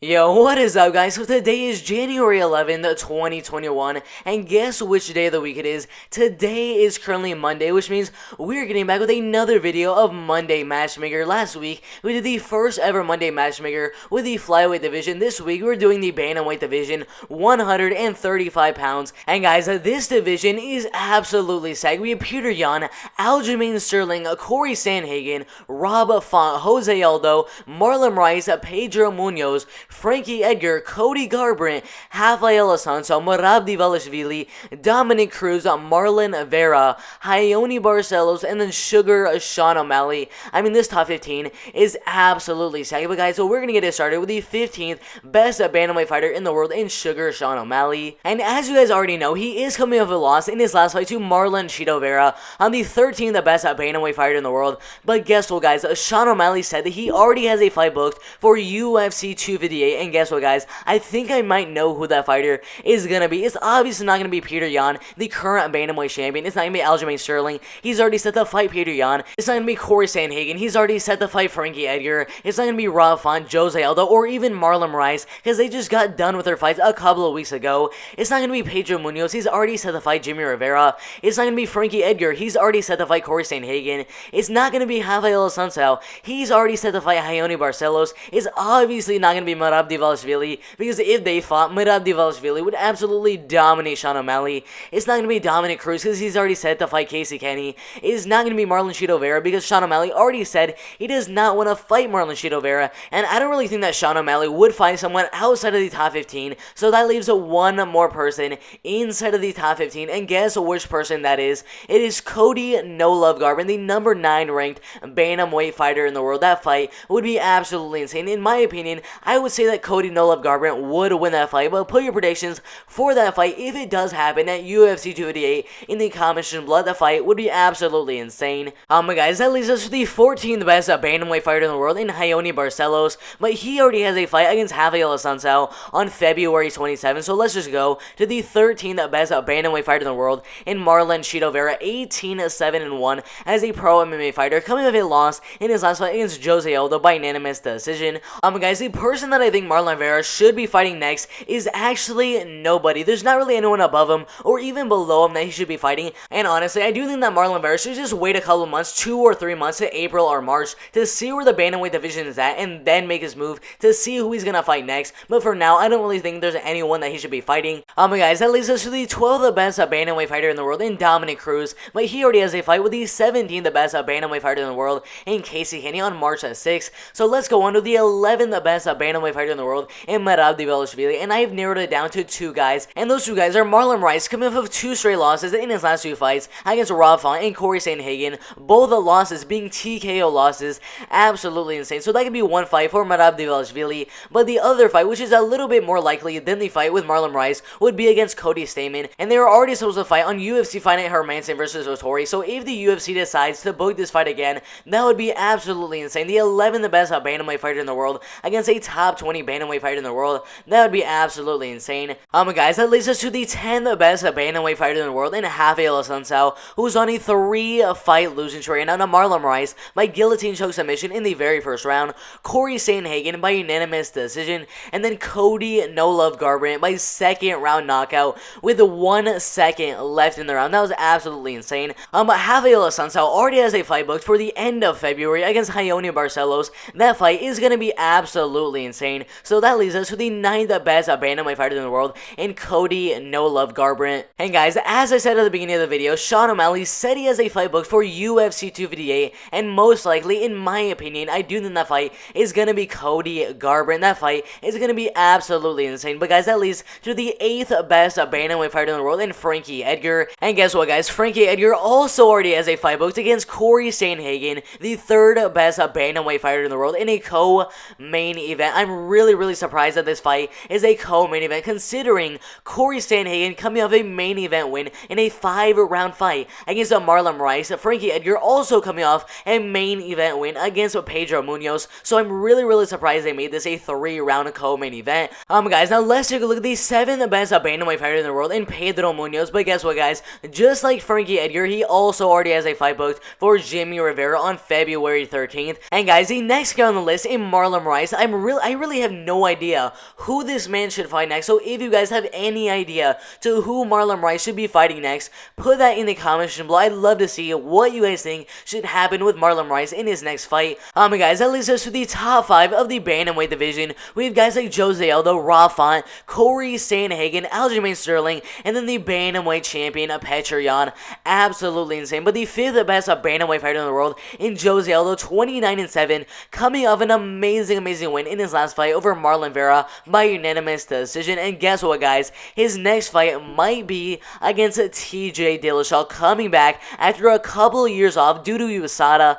Yo, what is up guys? So today is January 11th, 2021, and guess which day of the week it is? Today is currently Monday, which means we're getting back with another video of Monday Matchmaker. Last week, we did the first ever Monday Matchmaker with the flyweight division. This week, we're doing the bantamweight division, 135 pounds. And guys, this division is absolutely sick. We have Peter Yan, Aljamain Sterling, Corey Sandhagen, Rob Font, Jose Aldo, Marlon Rice, Pedro Munoz, Frankie Edgar, Cody Garbrandt, Rafael Assunção, Merab Dvalishvili, Dominic Cruz, Marlon Vera, Ione Barcelos, and then Sugar Sean O'Malley. I mean, this top 15 is absolutely sick. But guys, so we're going to get it started with the 15th best bantamweight fighter in the world in Sugar Sean O'Malley. And as you guys already know, he is coming off a loss in his last fight to Marlon Cheeto Vera on the 13th best bantamweight fighter in the world. But guess what, guys? Sean O'Malley said that he already has a fight booked for UFC 258. And guess what, guys? I think I might know who that fighter is going to be. It's obviously not going to be Peter Yan, the current bantamweight champion. It's not going to be Aljamain Sterling. He's already set to fight Peter Yan. It's not going to be Corey Sandhagen. He's already set to fight Frankie Edgar. It's not going to be Rob Font, Jose Aldo, or even Marlon Rice, because they just got done with their fights a couple of weeks ago. It's not going to be Pedro Munoz. He's already set to fight Jimmy Rivera. It's not going to be Frankie Edgar. He's already set to fight Corey Sandhagen. It's not going to be Rafael Assunção. He's already set to fight Ione Barcelos. It's obviously not going to be Merab Dvalishvili, because if they fought, Merab Dvalishvili would absolutely dominate Sean O'Malley. It's not going to be Dominic Cruz, because he's already set to fight Casey Kenny. It's not going to be Marlon Cheeto Vera, because Sean O'Malley already said he does not want to fight Marlon Cheeto Vera, and I don't really think that Sean O'Malley would fight someone outside of the top 15, so that leaves one more person inside of the top 15, and guess which person that is? It is Cody No Love Garbrandt, the number 9 ranked bantamweight fighter in the world. That fight would be absolutely insane. In my opinion, I would say that Cody No Love Garbrandt would win that fight, but put your predictions for that fight if it does happen at UFC 258 in the comments below. That fight would be absolutely insane. Guys, that leads us to the 14th best bantamweight fighter in the world in Ione Barcelos, but he already has a fight against Rafael Assunção on February 27th, so let's just go to the 13th best bantamweight fighter in the world in Marlon Cheeto Vera, 18-7-1 as a pro MMA fighter, coming off a loss in his last fight against Jose Aldo by unanimous decision. Guys, the person that I think Marlon Vera should be fighting next is actually nobody. There's not really anyone above him or even below him that he should be fighting, and honestly, I do think that Marlon Vera should just wait a couple of months, 2 or 3 months to April or March, to see where the bantamweight division is at, and then make his move to see who he's gonna fight next. But for now, I don't really think there's anyone that he should be fighting. Guys, that leads us to the 12th best bantamweight fighter in the world in Dominic Cruz, but he already has a fight with the 17th best bantamweight fighter in the world in Casey Kenny on March 6th. So let's go on to the 11th best bantamweight fighter in the world in Merab Dvalishvili, and I have narrowed it down to 2 guys, and those 2 guys are Marlon Rice, coming off of 2 straight losses in his last 2 fights against Rob Font and Corey Sandhagen, both the losses being TKO losses. Absolutely insane. So that could be one fight for Merab Dvalishvili, but the other fight, which is a little bit more likely than the fight with Marlon Rice, would be against Cody Stamann, and they were already supposed to fight on UFC Fight Night Hermanson versus Vettori, so if the UFC decides to book this fight again, that would be absolutely insane. The 11th best bantamweight fighter in the world against a top 20 bantamweight fighter in the world, that would be absolutely insane. Guys, that leads us to the 10th best bantamweight fighter in the world in Rafael Assunção, who's on a 3-fight losing streak, and on a Marlon Rice by guillotine choke submission in the very first round, Corey Sandhagen by unanimous decision, and then Cody No Love Garbrandt by 2nd round knockout with 1 second left in the round. That was absolutely insane. Rafael Assunção already has a fight booked for the end of February against Ione Barcelos. That fight is going to be absolutely insane. So that leads us to the 9th best bantamweight fighter in the world in Cody No Love Garbrandt. And guys, as I said at the beginning of the video, Sean O'Malley said he has a fight booked for UFC 258, and most likely, in my opinion, I do think that fight is going to be Cody Garbrandt. That fight is going to be absolutely insane. But guys, that leads to the 8th best bantamweight fighter in the world in Frankie Edgar. And guess what, guys? Frankie Edgar also already has a fight booked against Corey Sandhagen, the 3rd best bantamweight fighter in the world, in a co-main event. I'm really surprised that this fight is a co-main event, considering Corey Sandhagen coming off a main event win in a 5-round fight against Marlon Rice. Frankie Edgar also coming off a main event win against Pedro Munoz. So I'm really surprised they made this a 3-round co-main event. Guys, now let's take a look at the 7th best bantamweight fighter in the world in Pedro Munoz. But guess what, guys? Just like Frankie Edgar, he also already has a fight booked for Jimmy Rivera on February 13th. And guys, the next guy on the list in Marlon Rice, I really really have no idea who this man should fight next. So if you guys have any idea to who Marlon Rice should be fighting next, put that in the comments section below. I'd love to see what you guys think should happen with Marlon Rice in his next fight. Guys, that leads us to the top 5 of the Bantamweight division. We have guys like Jose Aldo, Rob Font, Corey Sandhagen, Aljamain Sterling, and then the Bantamweight champion, Petr Yan. Absolutely insane. But the 5th best Bantamweight fighter in the world in Jose Aldo, 29-7, coming off an amazing win in his last fight over Marlon Vera by unanimous decision. And guess what, guys? His next fight might be against TJ Dillashaw, coming back after a couple of years off due to USADA.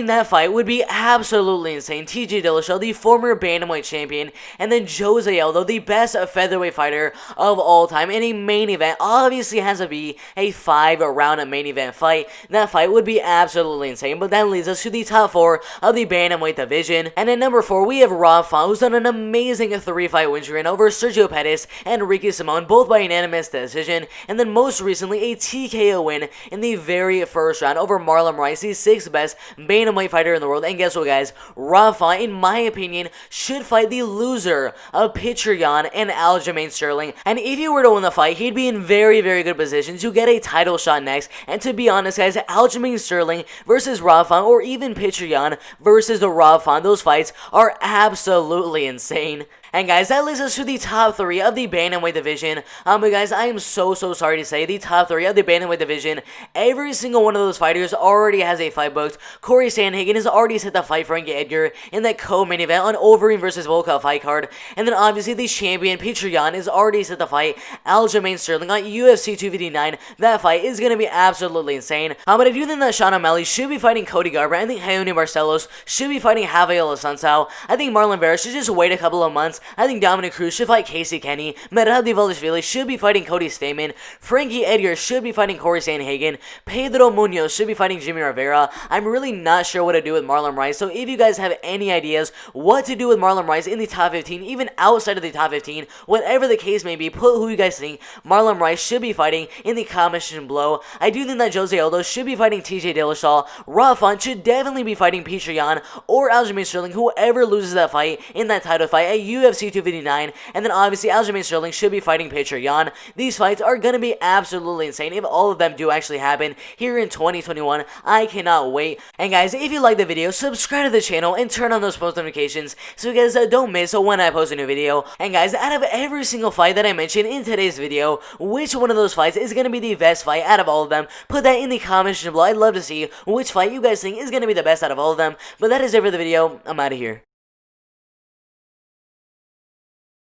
That fight would be absolutely insane. TJ Dillashaw, the former Bantamweight champion, and then Jose Aldo, the best featherweight fighter of all time, in a main event. Obviously has to be a 5-round main event fight. That fight would be absolutely insane. But that leads us to the top 4 of the Bantamweight division. And at number 4, we have Rob Font, who's done an amazing 3-fight win streak over Sergio Pettis and Ricky Simon, both by unanimous decision. And then most recently, a TKO win in the very first round over Marlon Rice, the 6th best Bantamweight fighter in the world. And guess what, guys? Rob Font, in my opinion, should fight the loser of Petr Yan and Aljamain Sterling. And if he were to win the fight, he'd be in very good position to get a title shot next. And to be honest, guys, Aljamain Sterling versus Rob Font, or even Petr Yan versus the Rob Font, those fights are absolutely insane. And guys, that leads us to the top 3 of the Bantamweight division. But guys, I am so sorry to say, the top 3 of the Bantamweight division, every single one of those fighters already has a fight booked. Corey Sandhagen has already set the fight Frankie Edgar in that co-main event on Overeem versus Volkov fight card. And then obviously the champion, Petr Yan, has already set the fight Aljamain Sterling on UFC 259. That fight is going to be absolutely insane. But I do think that Sean O'Malley should be fighting Cody Garbrandt. I think Raoni Barcelos should be fighting Javier Assunção. I think Marlon Vera should just wait a couple of months. I think Dominic Cruz should fight Casey Kenny. Merab Dvalishvili should be fighting Cody Stamann. Frankie Edgar should be fighting Corey Sandhagen. Pedro Munoz should be fighting Jimmy Rivera. I'm really not sure what to do with Marlon Rice, so if you guys have any ideas what to do with Marlon Rice in the top 15, even outside of the top 15, whatever the case may be, put who you guys think Marlon Rice should be fighting in the comment section below. I do think that Jose Aldo should be fighting TJ Dillashaw. Rob Font should definitely be fighting Petr Yan or Aljamain Sterling, whoever loses that fight in that title fight at UFC 259. And then obviously Aljamain Sterling should be fighting Petr Yan. These fights are going to be absolutely insane if all of them do actually happen here in 2021. I cannot wait. And guys, if you like the video, subscribe to the channel and turn on those post notifications so you guys don't miss when I post a new video. And guys, out of every single fight that I mentioned in today's video, which one of those fights is going to be the best fight out of all of them? Put that in the comments below. I'd love to see which fight you guys think is going to be the best out of all of them. But that is it for the video. I'm out of here.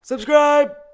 Subscribe!